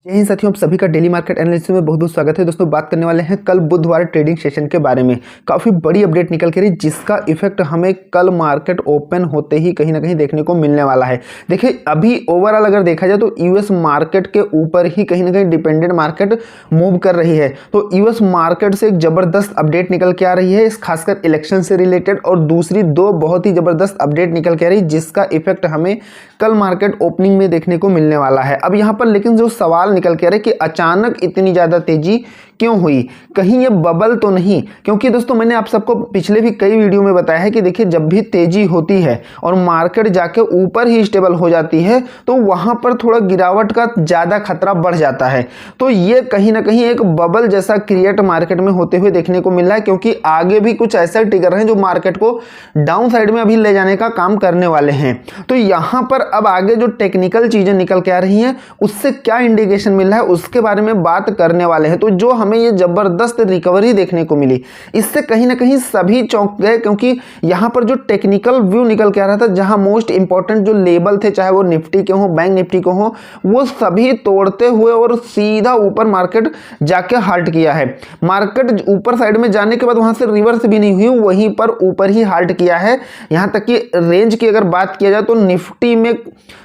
जय हिंद साथियों, आप सभी का डेली मार्केट एनालिसिस में बहुत बहुत स्वागत है। दोस्तों, बात करने वाले हैं कल बुधवार ट्रेडिंग सेशन के बारे में। काफ़ी बड़ी अपडेट निकल के रही जिसका इफेक्ट हमें कल मार्केट ओपन होते ही कहीं ना कहीं देखने को मिलने वाला है। देखिए, अभी ओवरऑल अगर देखा जाए तो यूएस मार्केट के ऊपर ही कहीं ना कहीं डिपेंडेंट मार्केट मूव कर रही है। तो यूएस मार्केट से एक ज़बरदस्त अपडेट निकल के आ रही है, खासकर इलेक्शन से रिलेटेड, और दूसरी दो बहुत ही ज़बरदस्त अपडेट निकल के आ रही जिसका इफेक्ट हमें कल मार्केट ओपनिंग में देखने को मिलने वाला है। अब यहाँ पर लेकिन जो सवाल निकल के आ रहा है कि अचानक इतनी ज़्यादा तेजी क्यों हुई, कहीं ये बबल तो नहीं? क्योंकि दोस्तों, मैंने आप सबको पिछले भी कई वीडियो में बताया है कि देखिए, जब भी तेजी होती है और मार्केट जाके ऊपर ही स्टेबल हो जाती है तो वहां पर थोड़ा गिरावट का ज़्यादा खतरा बढ़ जाता है। तो ये कहीं ना कहीं एक बबल जैसा क्रिएट मार्केट में होते हुए देखने को मिल रहा है, क्योंकि आगे भी कुछ ऐसे ट्रिगर हैं जो मार्केट को डाउन साइड में अभी ले जाने का काम करने वाले हैं। तो यहाँ पर अब आगे जो टेक्निकल चीज़ें निकल के आ रही हैं उससे क्या इंडिकेशन मिल रहा है उसके बारे में बात करने वाले हैं। तो जो हमें ये जबरदस्त रिकवरी देखने को मिली, इससे कहीं ना कहीं सभी चौंक गए, क्योंकि यहाँ पर जो टेक्निकल व्यू निकल के आ रहा था, जहाँ मोस्ट इंपॉर्टेंट जो लेवल थे, चाहे वो निफ्टी के हो, बैंक निफ्टी को हो, वो सभी तोड़ते हुए और सीधा ऊपर मार्केट जाके हाल्ट किया है। मार्केट ऊपर साइड में जाने के बाद वहां से रिवर्स भी नहीं हुई, वहीं पर ऊपर ही हाल्ट किया है। यहाँ तक कि रेंज की अगर बात किया जाए तो निफ्टी में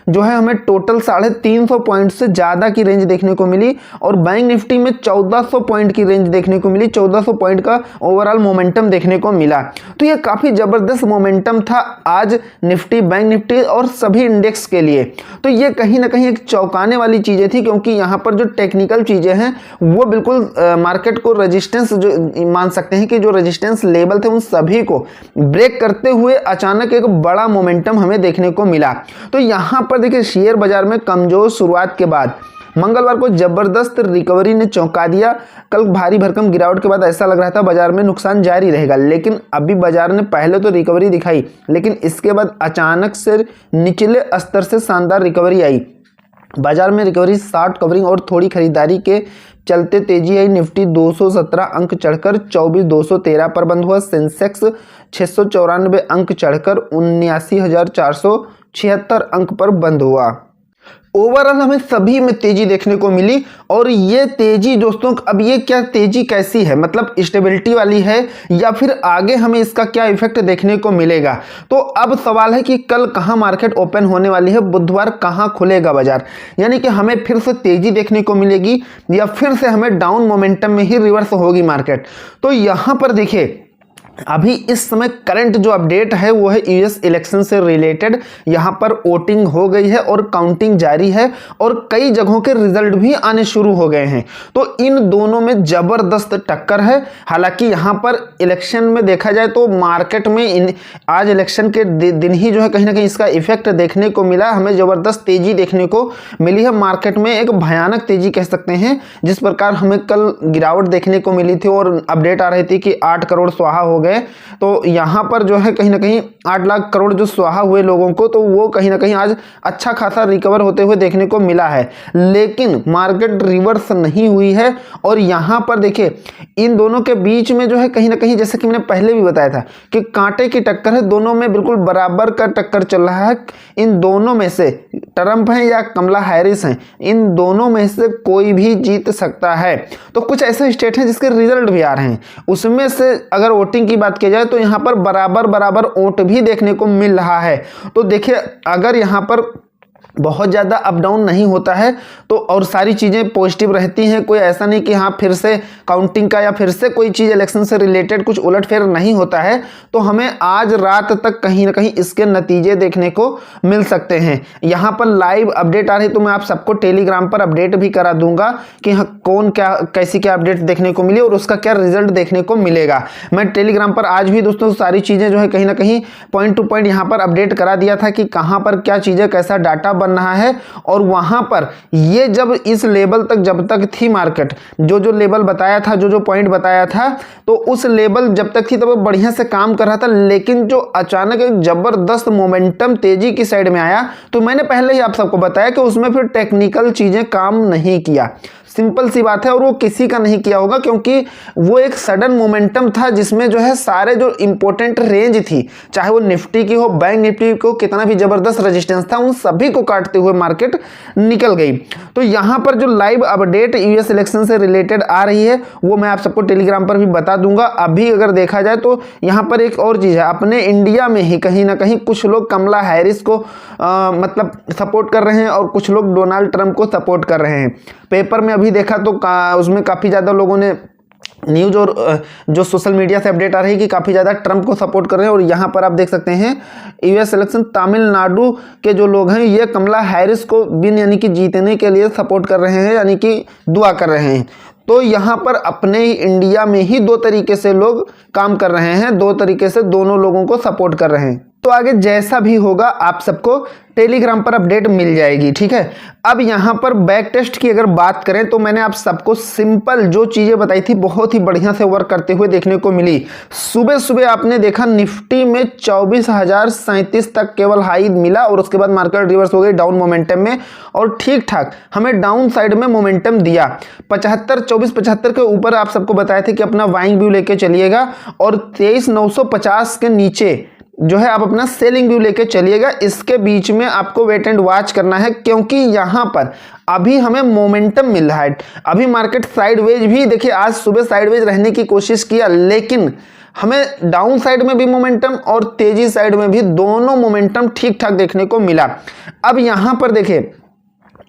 जो है हमें टोटल 350 पॉइंट से ज़्यादा की रेंज देखने को मिली, और बैंक निफ्टी में 1400 पॉइंट की रेंज देखने को मिली। 1400 पॉइंट का ओवरऑल मोमेंटम देखने को मिला। तो ये काफ़ी ज़बरदस्त मोमेंटम था आज निफ्टी, बैंक निफ्टी और सभी इंडेक्स के लिए। तो ये कहीं ना कहीं एक चौंकाने वाली चीज़ें थी, क्योंकि यहाँ पर जो टेक्निकल चीज़ें हैं वो बिल्कुल मार्केट को रेजिस्टेंस जो मान सकते हैं कि जो रेजिस्टेंस लेवल थे उन सभी को ब्रेक करते हुए अचानक एक बड़ा मोमेंटम हमें देखने को मिला। तो यहाँ पर देखिए, शेयर बाजार में कमजोर शुरुआत के बाद मंगलवार को जबरदस्त रिकवरी ने चौंका दिया। कल भारी भरकम गिरावट के बाद ऐसा लग रहा था बाजार में नुकसान जारी रहेगा, लेकिन अभी बाजार ने पहले तो रिकवरी दिखाई, लेकिन इसके बाद अचानक से निचले स्तर से शानदार रिकवरी आई। बाजार में रिकवरी, शॉर्ट कवरिंग और थोड़ी खरीदारी के चलते तेजी आई। निफ्टी 217 अंक चढ़कर 24,213 पर बंद हुआ। सेंसेक्स 694 अंक चढ़कर 79,476 अंक पर बंद हुआ। ओवरऑल हमें सभी में तेजी देखने को मिली, और ये तेजी दोस्तों, अब ये क्या तेजी कैसी है, मतलब स्टेबिलिटी वाली है या फिर आगे हमें इसका क्या इफेक्ट देखने को मिलेगा? तो अब सवाल है कि कल कहां मार्केट ओपन होने वाली है, बुधवार कहां खुलेगा बाजार, यानी कि हमें फिर से तेजी देखने को मिलेगी या फिर से हमें डाउन मोमेंटम में ही रिवर्स होगी मार्केट? तो यहां पर देखिए, अभी इस समय करंट जो अपडेट है वो है यूएस इलेक्शन से रिलेटेड। यहां पर वोटिंग हो गई है और काउंटिंग जारी है, और कई जगहों के रिजल्ट भी आने शुरू हो गए हैं। तो इन दोनों में जबरदस्त टक्कर है। हालांकि यहां पर इलेक्शन में देखा जाए तो मार्केट में आज इलेक्शन के दिन ही जो है कहीं ना कहीं इसका इफेक्ट देखने को मिला। हमें जबरदस्त तेजी देखने को मिली है मार्केट में, एक भयानक तेजी कह सकते हैं। जिस प्रकार हमें कल गिरावट देखने को मिली थी और अपडेट आ रही थी कि 8 करोड़ स्वाहा हो गए, तो यहां पर जो है कहीं ना कहीं 8 लाख करोड़ जो स्वाहा हुए लोगों को, तो वो कहीं ना कहीं आज अच्छा खासा रिकवर होते हुए देखने को मिला है। लेकिन मार्केट रिवर्स नहीं हुई है, और यहां पर देखिए, इन दोनों के बीच में जो है कहीं ना कहीं, जैसे कि मैंने पहले भी बताया था कि कांटे की टक्कर है, दोनों में बिल्कुल बराबर का टक्कर चल रहा है। इन दोनों में से ट्रंप हैं या कमला हैरिस हैं, इन दोनों में से कोई भी जीत सकता है। तो कुछ ऐसे स्टेट हैं जिसके रिजल्ट भी आ रहे हैं, उसमें से अगर वोटिंग की बात की जाए तो यहां पर बराबर वोट भी देखने को मिल रहा है। तो देखिए, अगर यहां पर बहुत ज़्यादा अप डाउन नहीं होता है तो, और सारी चीज़ें पॉजिटिव रहती हैं, कोई ऐसा नहीं कि हाँ फिर से काउंटिंग का या फिर से कोई चीज़ इलेक्शन से रिलेटेड कुछ उलटफेर नहीं होता है, तो हमें आज रात तक कहीं ना कहीं इसके नतीजे देखने को मिल सकते हैं। यहाँ पर लाइव अपडेट आ रही, तो मैं आप सबको टेलीग्राम पर अपडेट भी करा दूंगा कि हाँ कौन क्या कैसी क्या अपडेट देखने को मिली और उसका क्या रिजल्ट देखने को मिलेगा। मैं टेलीग्राम पर आज भी दोस्तों सारी चीज़ें जो है कहीं ना कहीं पॉइंट टू पॉइंट यहाँ पर अपडेट करा दिया था कि कहाँ पर क्या चीज़ें, कैसा डाटा बन रहा है। और वहां पर ये जब इस लेवल तक जब तक थी मार्केट, जो लेवल बताया था, जो पॉइंट बताया था, तो उस लेवल जब तक थी तब बढ़िया से काम कर रहा था। लेकिन जो अचानक एक जबरदस्त मोमेंटम तेजी की साइड में आया, तो मैंने पहले ही आप सबको बताया कि उसमें फिर टेक्निकल चीजें काम नहीं किया। सिंपल सी बात है, और वो किसी का नहीं किया होगा, क्योंकि वो एक सडन मोमेंटम था जिसमें जो है सारे जो इंपॉर्टेंट रेंज थी, चाहे वो निफ्टी की हो, बैंक निफ्टी को कितना भी जबरदस्त रेजिस्टेंस था, उन सभी को काटते हुए मार्केट निकल गई। तो यहां पर जो लाइव अपडेट यूएस इलेक्शन से रिलेटेड आ रही है वो मैं आप सबको टेलीग्राम पर भी बता दूंगा। अभी अगर देखा जाए तो यहां पर एक और चीज है, अपने इंडिया में ही कहीं ना कहीं कुछ लोग कमला हैरिस को मतलब सपोर्ट कर रहे हैं और कुछ लोग डोनाल्ड ट्रंप को सपोर्ट कर रहे हैं। पेपर में अभी देखा तो उसमें काफी ज्यादा लोगों ने न्यूज और जो सोशल मीडिया से अपडेट आ रही है कि काफ़ी ज़्यादा ट्रंप को सपोर्ट कर रहे हैं। और यहाँ पर आप देख सकते हैं यूएस इलेक्शन तमिलनाडु के जो लोग हैं ये कमला हैरिस को बिन यानी कि जीतने के लिए सपोर्ट कर रहे हैं, यानी कि दुआ कर रहे हैं। तो यहाँ पर अपने ही इंडिया में ही दो तरीके से लोग काम कर रहे हैं, दो तरीके से दोनों लोगों को सपोर्ट कर रहे हैं। तो आगे जैसा भी होगा आप सबको टेलीग्राम पर अपडेट मिल जाएगी, ठीक है। अब यहाँ पर बैक टेस्ट की अगर बात करें तो मैंने आप सबको सिंपल जो चीज़ें बताई थी बहुत ही बढ़िया से वर्क करते हुए देखने को मिली। सुबह सुबह आपने देखा निफ्टी में 24,037 तक केवल हाई मिला और उसके बाद मार्केट रिवर्स हो गई डाउन मोमेंटम में, और ठीक ठाक हमें डाउन साइड में मोमेंटम दिया। 24,75 के ऊपर आप सबको बताए थे कि अपना बाइंग व्यू लेके चलिएगा, और 23,950 के नीचे जो है आप अपना सेलिंग व्यू लेके चलिएगा। इसके बीच में आपको वेट एंड वॉच करना है, क्योंकि यहां पर अभी हमें मोमेंटम मिल रहा है। अभी मार्केट साइडवेज भी देखिए, आज सुबह साइडवेज रहने की कोशिश किया, लेकिन हमें डाउन साइड में भी मोमेंटम और तेजी साइड में भी दोनों मोमेंटम ठीक ठाक देखने को मिला। अब यहां पर देखिए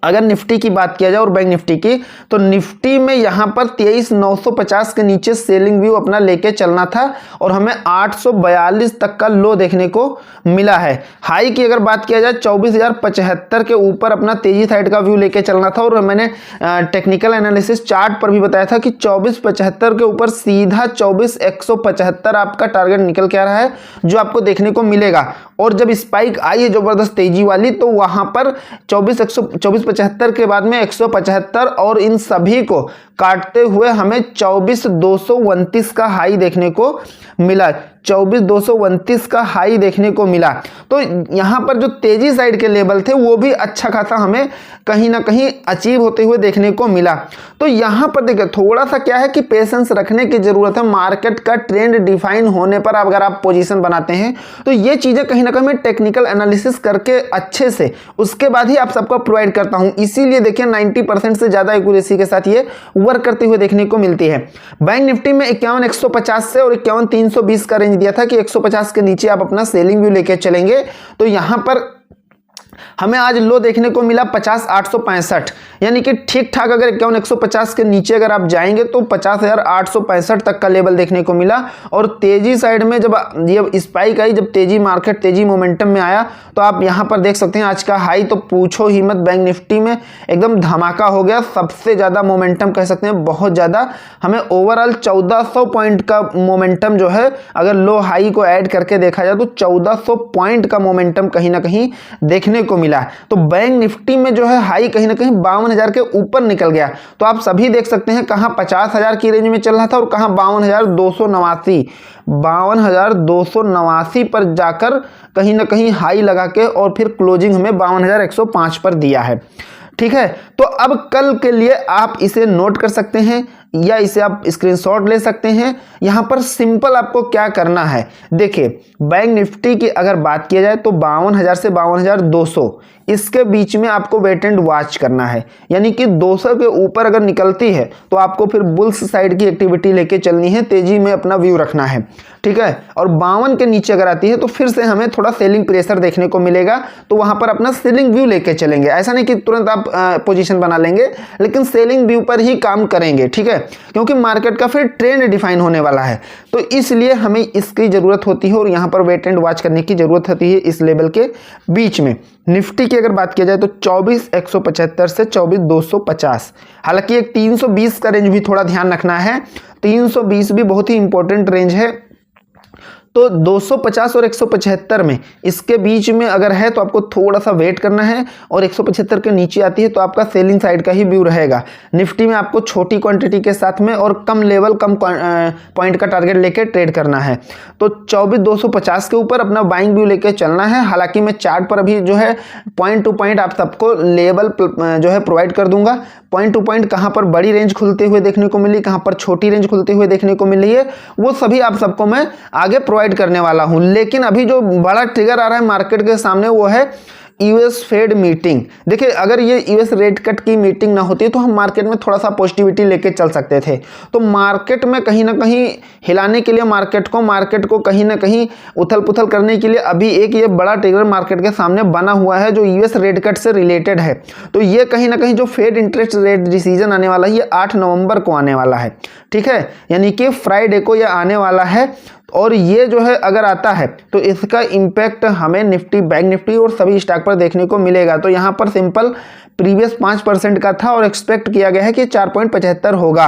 अगर निफ्टी की बात किया जाए और बैंक निफ्टी की, तो निफ्टी में यहां पर 23,950 के नीचे सेलिंग व्यू अपना लेके चलना था और हमें 842 तक का लो देखने को मिला है। हाई की अगर बात किया जाए 24,075 के ऊपर अपना तेजी साइड का व्यू लेके चलना था, और मैंने टेक्निकल एनालिसिस चार्ट पर भी बताया था कि 24,75 के ऊपर सीधा 24,175 आपका टारगेट निकल के आ रहा है जो आपको देखने को मिलेगा। और जब स्पाइक आई है जबरदस्त तेजी वाली, तो वहां पर 24,75 के बाद में 175 और इन सभी को काटते हुए हमें 24,229 का हाई देखने को मिला। 24,229 का हाई देखने को मिला। तो यहां पर जो तेजी साइड के लेवल थे वो भी अच्छा खासा हमें कहीं ना कहीं अचीव होते हुए देखने को मिला। तो यहां पर देखिए थोड़ा सा क्या है कि पेशेंस रखने की जरूरत है। मार्केट का ट्रेंड डिफाइन होने पर अगर आप पोजीशन बनाते हैं तो ये चीजें कहीं ना कहीं मैं टेक्निकल एनालिसिस करके अच्छे से उसके बाद ही आप सबको प्रोवाइड करता हूं। इसीलिए देखिए 90% से ज्यादा एक्यूरेसी के साथ ये वर्क करते हुए देखने को मिलती है। बैंक निफ्टी में 51,150 से और 51,320 का रेंज दिया था कि 150 के नीचे आप अपना सेलिंग व्यू लेके चलेंगे। तो यहां पर हमें आज लो देखने को मिला 50,865, यानी कि ठीक ठाक अगर 51,150 के नीचे अगर आप जाएंगे तो 50,865 तक का लेवल देखने को मिला। और तेजी साइड में जब ये स्पाइक आई, जब तेजी मार्केट तेजी मोमेंटम में आया, तो आप यहां पर देख सकते हैं आज का हाई तो पूछो ही मत, बैंक निफ्टी में एकदम धमाका हो गया। सबसे ज्यादा मोमेंटम कह सकते हैं, बहुत ज्यादा हमें ओवरऑल 1400 पॉइंट का मोमेंटम जो है अगर लो हाई को ऐड करके देखा जाए तो 1400 पॉइंट का मोमेंटम कहीं ना कहीं देखने को मिला। तो बैंक निफ्टी में जो है हाई कहीं ना कहीं 52,000 के ऊपर निकल गया। तो आप सभी देख सकते हैं कहां 50,000 की रेंज में चल रहा था और कहां 52,289 पर जाकर कहीं ना कहीं हाई लगा के और फिर क्लोजिंग हमें 52,105 पर दिया है। ठीक है, तो अब कल के लिए आप इसे नोट कर सकते हैं या इसे आप स्क्रीनशॉट ले सकते हैं। यहां पर सिंपल आपको क्या करना है, देखिए बैंक निफ्टी की अगर बात किया जाए तो 52,000 से 52,200 इसके बीच में आपको वेट एंड वॉच करना है, यानी कि 200 के ऊपर अगर निकलती है तो आपको फिर बुल्स साइड की एक्टिविटी लेके चलनी है, तेजी में अपना व्यू रखना है। ठीक है, और 52 के नीचे अगर आती है तो फिर से हमें थोड़ा सेलिंग प्रेशर देखने को मिलेगा, तो वहां पर अपना सेलिंग व्यू लेके चलेंगे। ऐसा नहीं कि तुरंत आप पोजीशन बना लेंगे, लेकिन सेलिंग व्यू पर ही काम करेंगे। ठीक है, क्योंकि मार्केट का फिर ट्रेंड डिफाइन होने वाला है, तो इसलिए हमें इसकी जरूरत होती है और यहां पर वेट एंड वॉच करने की जरूरत होती है इस लेवल के बीच में। निफ्टी की अगर बात किया जाए तो 24,175 से 24,250, हालांकि एक 320 का रेंज भी थोड़ा ध्यान रखना है। 320 भी बहुत ही इंपॉर्टेंट रेंज है। तो 250 और 175 में इसके बीच में अगर है तो आपको थोड़ा सा वेट करना है, और 175 के नीचे आती है तो आपका सेलिंग साइड का ही व्यू रहेगा। निफ्टी में आपको छोटी क्वांटिटी के साथ में और कम लेवल, कम पॉइंट का टारगेट लेके ट्रेड करना है। तो 24,250 के ऊपर अपना बाइंग व्यू लेके चलना है। हालांकि मैं चार्ट पर अभी जो है पॉइंट टू पॉइंट आप सबको लेवल जो है प्रोवाइड कर दूंगा। पॉइंट टू पॉइंट कहां पर बड़ी रेंज खुलते हुए देखने को मिली, कहां पर छोटी रेंज खुलते हुए देखने को मिली है, वो सभी आप सबको मैं आगे प्रोवाइड करने वाला हूं। लेकिन अभी जो बड़ा ट्रिगर आ रहा है मार्केट के सामने वो है यूएस फेड मीटिंग। देखिए, अगर ये यूएस रेट कट की मीटिंग ना होती तो हम मार्केट में थोड़ा सा पॉजिटिविटी लेके चल सकते थे। तो मार्केट में कहीं ना कहीं हिलाने के लिए, मार्केट को कहीं ना कहीं उथल पुथल करने के लिए अभी एक ये बड़ा ट्रिगर मार्केट के सामने बना हुआ है जो यूएस रेट कट से रिलेटेड है। तो ये कहीं ना कहीं जो फेड इंटरेस्ट रेट डिसीजन आने वाला है ये 8 नवंबर को आने वाला है, ठीक है, यानी कि फ्राइडे को ये आने वाला है। और ये जो है अगर आता है तो इसका इम्पैक्ट हमें निफ्टी, बैंक निफ्टी और सभी स्टॉक पर देखने को मिलेगा। तो यहाँ पर सिंपल प्रीवियस 5% का था और एक्सपेक्ट किया गया है कि 4.75 होगा।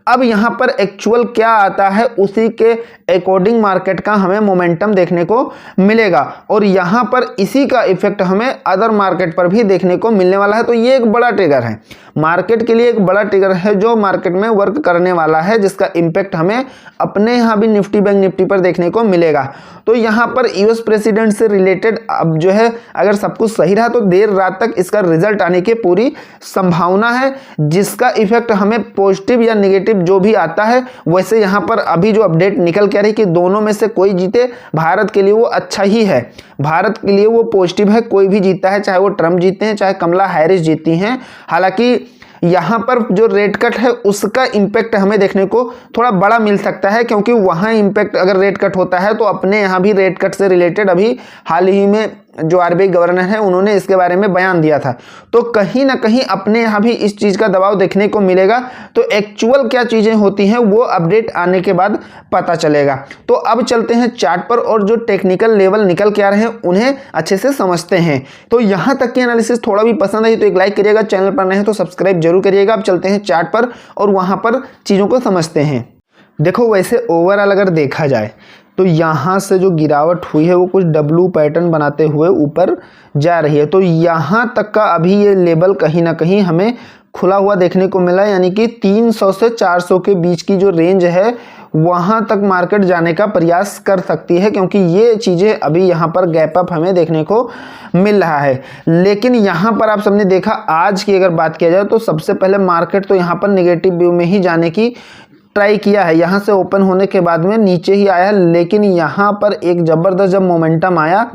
अब यहाँ पर एक्चुअल क्या आता है उसी के अकॉर्डिंग मार्केट का हमें मोमेंटम देखने को मिलेगा, और यहाँ पर इसी का इफेक्ट हमें अदर मार्केट पर भी देखने को मिलने वाला है। तो ये एक बड़ा ट्रिगर है मार्केट के लिए, एक बड़ा ट्रिगर है जो मार्केट में वर्क करने वाला है, जिसका इम्पैक्ट हमें अपने यहाँ भी निफ्टी, बैंक निफ्टी पर देखने को मिलेगा। तो यहाँ पर यूएस प्रेसिडेंट से रिलेटेड अब जो है अगर सब कुछ सही रहा तो देर रात तक इसका रिजल्ट आने की पूरी संभावना है, जिसका इफेक्ट हमें पॉजिटिव या नेगेटिव जो भी आता है। वैसे यहाँ पर अभी जो अपडेट निकल के आ रही कि दोनों में से कोई जीते भारत के लिए वो अच्छा ही है, भारत के लिए वो पॉजिटिव है। कोई भी जीता है, चाहे वो ट्रंप जीते हैं, चाहे कमला हैरिस जीती हैं। हालांकि यहाँ पर जो रेट कट है उसका इम्पैक्ट हमें देखने को थोड़ा बड़ा मिल सकता है, क्योंकि वहाँ इम्पैक्ट अगर रेट कट होता है तो अपने यहाँ भी रेट कट से रिलेटेड अभी हाल ही में जो आरबीआई गवर्नर है उन्होंने इसके बारे में बयान दिया था। तो कहीं ना कहीं अपने यहाँ भी इस चीज़ का दबाव देखने को मिलेगा। तो एक्चुअल क्या चीज़ें होती हैं वो अपडेट आने के बाद पता चलेगा। तो अब चलते हैं चार्ट पर और जो टेक्निकल लेवल निकल के आ रहे हैं उन्हें अच्छे से समझते हैं। तो यहाँ तक की एनालिसिस थोड़ा भी पसंद आई तो एक लाइक करिएगा, चैनल पर नए हैं तो सब्सक्राइब जरूर करिएगा। अब चलते हैं चार्ट पर और वहाँ पर चीज़ों को समझते हैं। देखो, वैसे ओवरऑल अगर देखा जाए तो यहाँ से जो गिरावट हुई है वो कुछ डब्लू पैटर्न बनाते हुए ऊपर जा रही है। तो यहाँ तक का अभी ये लेवल कहीं ना कहीं हमें खुला हुआ देखने को मिला, यानी कि 300 से 400 के बीच की जो रेंज है वहाँ तक मार्केट जाने का प्रयास कर सकती है, क्योंकि ये चीज़ें अभी यहाँ पर गैप अप हमें देखने को मिल रहा है। लेकिन यहाँ पर आप सबने देखा आज की अगर बात किया जाए तो सबसे पहले मार्केट तो यहाँ पर नेगेटिव व्यू में ही जाने की ट्राई किया है। यहाँ से ओपन होने के बाद में नीचे ही आया, लेकिन यहाँ पर एक ज़बरदस्त जब मोमेंटम आया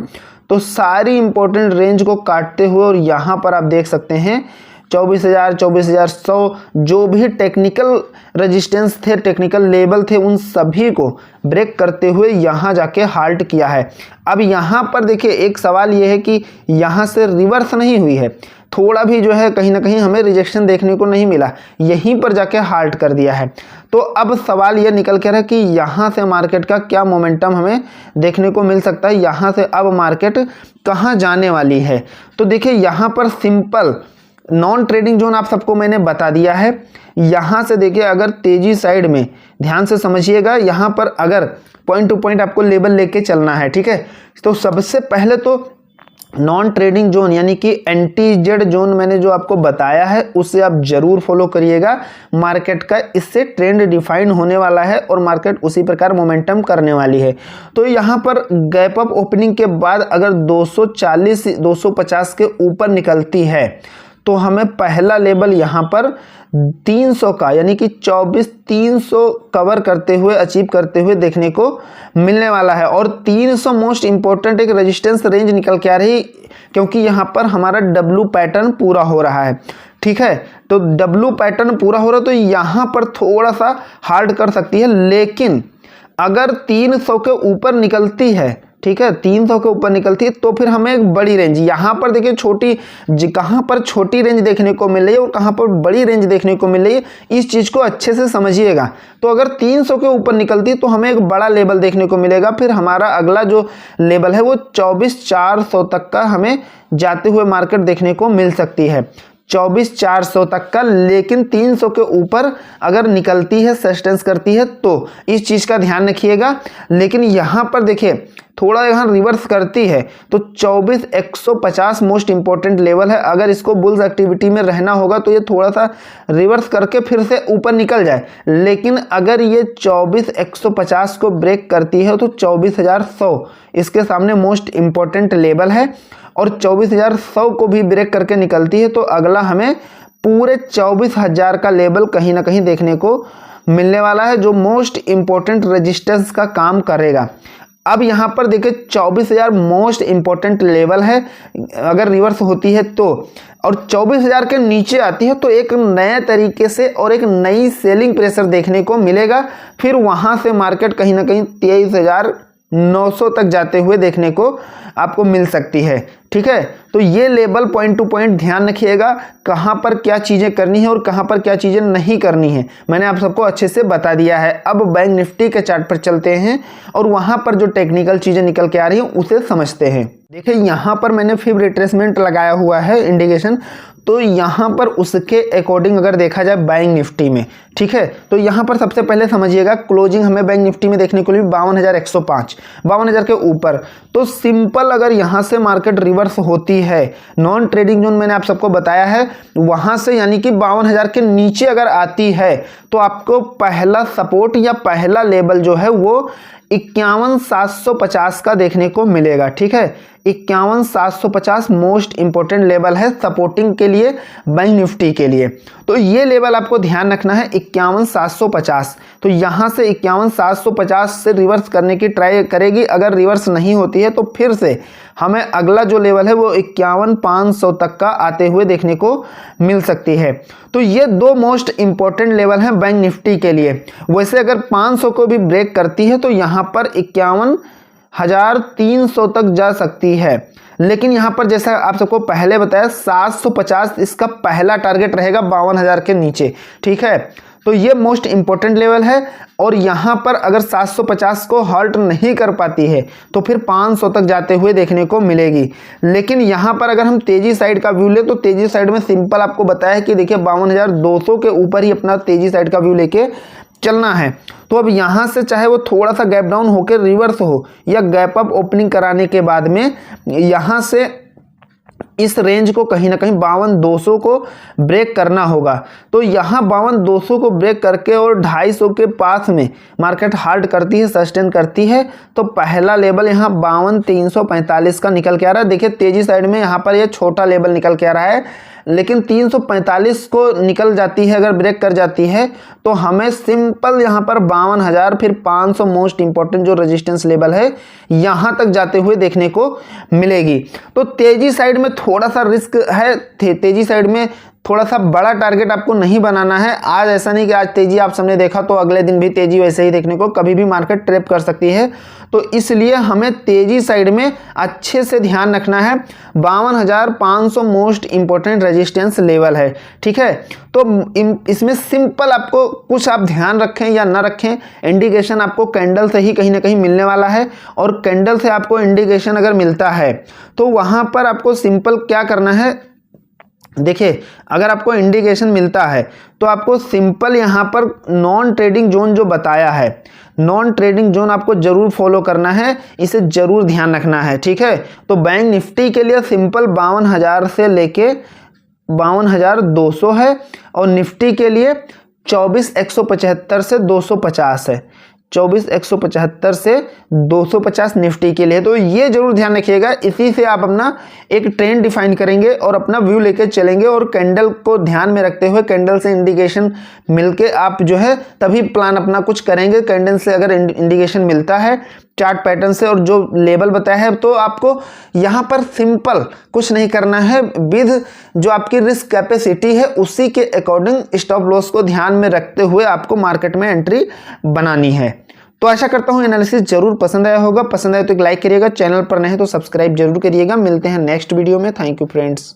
तो सारी इंपॉर्टेंट रेंज को काटते हुए, और यहाँ पर आप देख सकते हैं 24,000, 24,100 जो भी टेक्निकल रेजिस्टेंस थे, टेक्निकल लेवल थे, उन सभी को ब्रेक करते हुए यहाँ जाके हाल्ट किया है। अब यहाँ पर देखिए एक सवाल ये है कि यहाँ से रिवर्स नहीं हुई है, थोड़ा भी जो है कहीं ना कहीं हमें रिजेक्शन देखने को नहीं मिला, यहीं पर जाके हाल्ट कर दिया है। तो अब सवाल ये निकल के रहा है कि यहाँ से मार्केट का क्या मोमेंटम हमें देखने को मिल सकता है, यहाँ से अब मार्केट कहाँ जाने वाली है। तो देखिए यहाँ पर सिंपल नॉन ट्रेडिंग जोन आप सबको मैंने बता दिया है। यहाँ से देखिए अगर तेजी साइड में ध्यान से समझिएगा, यहाँ पर अगर पॉइंट टू पॉइंट आपको लेवल लेके चलना है, ठीक है, तो सबसे पहले तो नॉन ट्रेडिंग जोन यानी कि एंटी जेड जोन मैंने जो आपको बताया है उसे आप जरूर फॉलो करिएगा मार्केट का। इससे ट्रेंड डिफाइन होने वाला है और मार्केट उसी प्रकार मोमेंटम करने वाली है। तो यहाँ पर गैप अप ओपनिंग के बाद अगर 240 250 के ऊपर निकलती है तो हमें पहला लेवल यहाँ पर 300 का यानी कि 24,300 कवर करते हुए, अचीव करते हुए देखने को मिलने वाला है। और 300 मोस्ट इंपॉर्टेंट एक रेजिस्टेंस रेंज निकल के आ रही, क्योंकि यहाँ पर हमारा डब्लू पैटर्न पूरा हो रहा है, ठीक है। तो डब्लू पैटर्न पूरा हो रहा है तो यहाँ पर थोड़ा सा हार्ड कर सकती है, लेकिन अगर 300 के ऊपर निकलती है, ठीक है, 300 के ऊपर निकलती है तो फिर हमें एक बड़ी रेंज, यहाँ पर देखिए छोटी, कहाँ पर छोटी रेंज देखने को मिल रही है और कहाँ पर बड़ी रेंज देखने को मिल रही है, इस चीज़ को अच्छे से समझिएगा। तो अगर 300 के ऊपर निकलती है तो हमें एक बड़ा लेवल देखने को मिलेगा, फिर हमारा अगला जो लेवल है वो 24,400 तक का हमें जाते हुए मार्केट देखने को मिल सकती है। 24,400 तक का, लेकिन 300 के ऊपर अगर निकलती है, सस्टेंस करती है, तो इस चीज़ का ध्यान रखिएगा। लेकिन यहाँ पर देखिए थोड़ा यहाँ रिवर्स करती है तो 24,150 मोस्ट इंपॉर्टेंट लेवल है। अगर इसको बुल्स एक्टिविटी में रहना होगा तो ये थोड़ा सा रिवर्स करके फिर से ऊपर निकल जाए, लेकिन अगर ये 24,150 को ब्रेक करती है तो 24,100 इसके सामने मोस्ट इंपॉर्टेंट लेवल है, और 24,100 को भी ब्रेक करके निकलती है तो अगला हमें पूरे 24,000 का लेवल कहीं ना कहीं देखने को मिलने वाला है, जो मोस्ट इंपॉर्टेंट रेजिस्टेंस का काम करेगा। अब यहाँ पर देखिए 24,000 मोस्ट इंपॉर्टेंट लेवल है अगर रिवर्स होती है तो, और 24,000 के नीचे आती है तो एक नए तरीके से और एक नई सेलिंग प्रेशर देखने को मिलेगा। फिर वहाँ से मार्केट कहीं ना कहीं 23,900 तक जाते हुए देखने को आपको मिल सकती है। ठीक है, तो ये लेवल पॉइंट टू पॉइंट ध्यान रखिएगा, कहाँ पर क्या चीज़ें करनी है और कहाँ पर क्या चीज़ें नहीं करनी है, मैंने आप सबको अच्छे से बता दिया है। अब बैंक निफ्टी के चार्ट पर चलते हैं और वहाँ पर जो टेक्निकल चीज़ें निकल के आ रही हैं उसे समझते हैं। देखिए यहाँ पर मैंने फिब रिट्रेसमेंट लगाया हुआ है इंडिकेशन, तो यहाँ पर उसके अकॉर्डिंग अगर देखा जाए बैंक निफ्टी में, ठीक है, तो यहाँ पर सबसे पहले समझिएगा क्लोजिंग हमें बैंक निफ्टी में देखने को मिली 52,105, 52,000 के ऊपर। तो सिंपल अगर यहाँ से मार्केट रिवर्स होती है, नॉन ट्रेडिंग जोन मैंने आप सबको बताया है, वहाँ से यानी कि 52,000 के नीचे अगर आती है तो आपको पहला सपोर्ट या पहला लेवल जो है वो 51,750 का देखने को मिलेगा। ठीक है, 51,750 मोस्ट इंपॉर्टेंट लेवल है सपोर्टिंग के लिए बैंक निफ्टी के लिए। तो ये लेवल आपको ध्यान रखना है 51,750। तो यहाँ से 51,750 से रिवर्स करने की ट्राई करेगी, अगर रिवर्स नहीं होती है तो फिर से हमें अगला जो लेवल है वो 51,500 तक का आते हुए देखने को मिल सकती है। तो ये दो मोस्ट इंपॉर्टेंट लेवल हैं बैंक निफ्टी के लिए। वैसे अगर 500 को भी ब्रेक करती है तो यहाँ पर 51,300 तक जा सकती है, लेकिन यहाँ पर जैसा आप सबको पहले बताया 750 इसका पहला टारगेट रहेगा 52,000 के नीचे। ठीक है, तो ये मोस्ट इंपॉर्टेंट लेवल है, और यहाँ पर अगर 750 को हॉल्ट नहीं कर पाती है तो फिर 500 तक जाते हुए देखने को मिलेगी। लेकिन यहाँ पर अगर हम तेजी साइड का व्यू ले तो तेजी साइड में सिंपल आपको बताया है कि देखिए 52,200 के ऊपर ही अपना तेजी साइड का व्यू लेके चलना है। तो अब यहाँ से चाहे वो थोड़ा सा गैप डाउन होकर रिवर्स हो या गैप अप ओपनिंग कराने के बाद में यहाँ से इस रेंज को कहीं ना कहीं 52,200 को ब्रेक करना होगा। तो यहाँ 52,200 को ब्रेक करके और 250 के पास में मार्केट हाल्ट करती है, सस्टेन करती है, तो पहला लेवल यहाँ 52,345 का निकल के आ रहा है। देखिए तेजी साइड में यहाँ पर यह छोटा लेवल निकल के आ रहा है, लेकिन 345 को निकल जाती है, अगर ब्रेक कर जाती है तो हमें सिंपल यहाँ पर 52,000 फिर 500 मोस्ट इंपॉर्टेंट जो रेजिस्टेंस लेवल है यहाँ तक जाते हुए देखने को मिलेगी। तो तेजी साइड में थोड़ा सा रिस्क है, तेजी साइड में थोड़ा सा बड़ा टारगेट आपको नहीं बनाना है। आज ऐसा नहीं कि आज तेजी आप सबने देखा तो अगले दिन भी तेजी वैसे ही देखने को, कभी भी मार्केट ट्रैप कर सकती है। तो इसलिए हमें तेजी साइड में अच्छे से ध्यान रखना है, 52,500 मोस्ट इंपॉर्टेंट रेजिस्टेंस लेवल है। ठीक है, तो इसमें सिंपल आपको कुछ आप ध्यान रखें या ना रखें, इंडिकेशन आपको कैंडल से ही कहीं ना कहीं मिलने वाला है, और कैंडल से आपको इंडिकेशन अगर मिलता है तो वहां पर आपको सिंपल क्या करना है, देखिए अगर आपको इंडिकेशन मिलता है तो आपको सिंपल यहाँ पर नॉन ट्रेडिंग जोन जो बताया है, नॉन ट्रेडिंग जोन आपको जरूर फॉलो करना है, इसे जरूर ध्यान रखना है। ठीक है, तो बैंक निफ्टी के लिए सिंपल 52,000 से लेके 52,200 है, और निफ्टी के लिए 24,175 से 250 है, 24,175 से 250 निफ्टी के लिए। तो ये जरूर ध्यान रखिएगा, इसी से आप अपना एक ट्रेंड डिफाइन करेंगे और अपना व्यू लेके चलेंगे, और कैंडल को ध्यान में रखते हुए कैंडल से इंडिकेशन मिलके आप जो है तभी प्लान अपना कुछ करेंगे। कैंडल से अगर इंडिकेशन मिलता है चार्ट पैटर्न से और जो लेवल बताया है, तो आपको यहाँ पर सिंपल कुछ नहीं करना है, विद जो आपकी रिस्क कैपेसिटी है उसी के अकॉर्डिंग स्टॉप लॉस को ध्यान में रखते हुए आपको मार्केट में एंट्री बनानी है। तो आशा करता हूँ एनालिसिस जरूर पसंद आया होगा, पसंद आया तो एक लाइक करिएगा, चैनल पर नहीं तो सब्सक्राइब जरूर करिएगा। मिलते हैं नेक्स्ट वीडियो में। Thank you friends.